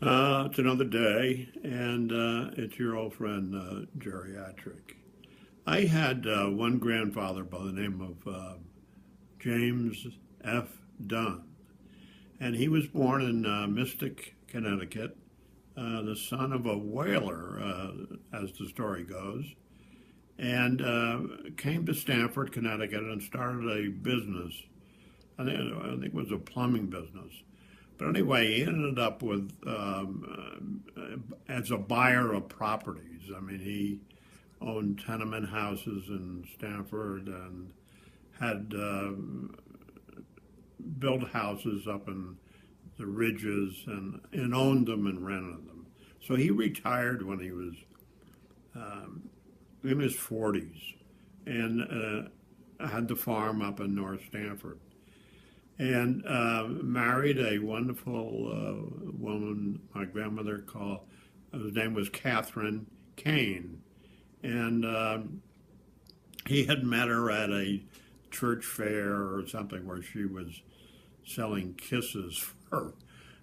It's another day, and it's your old friend, Geri Atrik. I had one grandfather by the name of James F. Dunn, and he was born in Mystic, Connecticut, the son of a whaler, as the story goes, and came to Stamford, Connecticut, and started a business. I think it was a plumbing business. But anyway, he ended up with as a buyer of properties. I mean, he owned tenement houses in Stamford and had built houses up in the ridges and owned them and rented them. So he retired when he was in his 40s and had the farm up in North Stamford and married a wonderful woman. My grandmother called, her name was Catherine Kane, and he had met her at a church fair or something where she was selling kisses for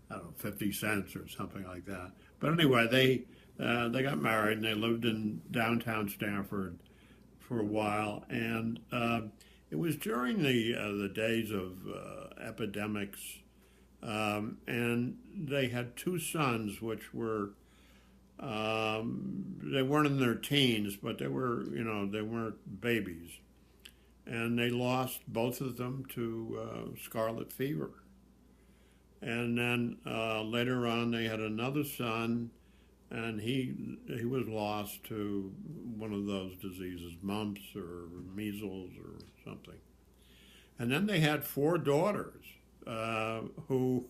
I don't know 50 cents or something like that. But anyway, they got married and they lived in downtown Stamford for a while, and it was during the days of epidemics, and they had two sons, which were they weren't in their teens, but they weren't babies, and they lost both of them to scarlet fever, and then later on they had another son, and he was lost to one of those diseases, mumps or measles or something. And then they had four daughters, who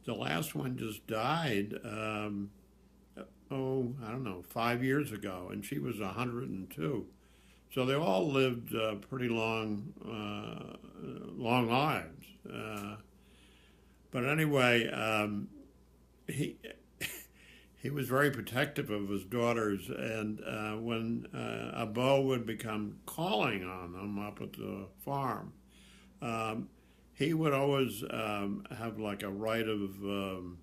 the last one just died. I don't know, 5 years ago, and she was 102. So they all lived pretty long lives. But anyway, he he was very protective of his daughters, and when a beau would become calling on them up at the farm, um, he would always have like a right of, well,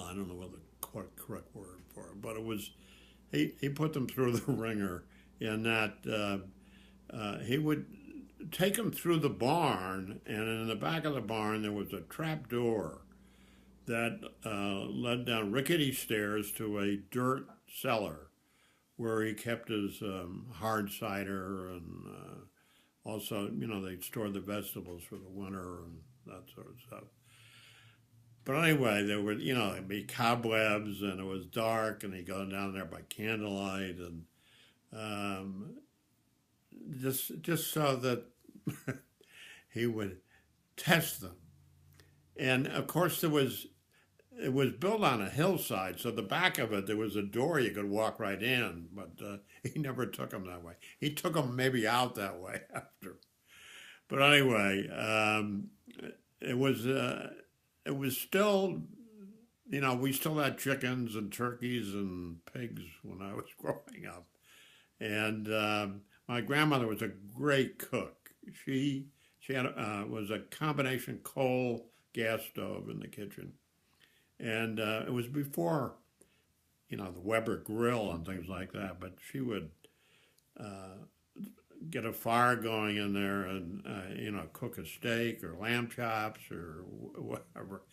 I don't know what the correct word for it, but it was, he put them through the ringer in that he would take them through the barn, and in the back of the barn there was a trap door that led down rickety stairs to a dirt cellar where he kept his hard cider and also, they'd store the vegetables for the winter and that sort of stuff. But anyway, there were, there'd be cobwebs and it was dark and he'd go down there by candlelight and um, just so that he would test them. And of course, it was built on a hillside, so the back of it there was a door you could walk right in. But he never took them that way. He took them maybe out that way after. But anyway, it was it was still, we still had chickens and turkeys and pigs when I was growing up. And my grandmother was a great cook. She had was a combination coal gas stove in the kitchen, and it was before the Weber grill and things like that. But she would uh, get a fire going in there and cook a steak or lamb chops or whatever.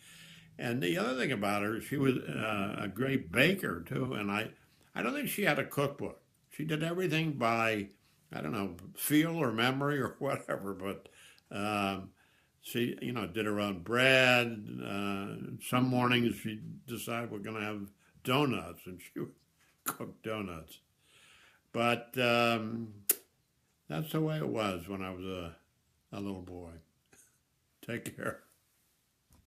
And the other thing about her, she was a great baker too. And I don't think she had a cookbook. She did everything by, I don't know, feel or memory or whatever. But she, did her own bread. Some mornings she'd decide we're going to have donuts, and she would cook donuts. But that's the way it was when I was a little boy. Take care.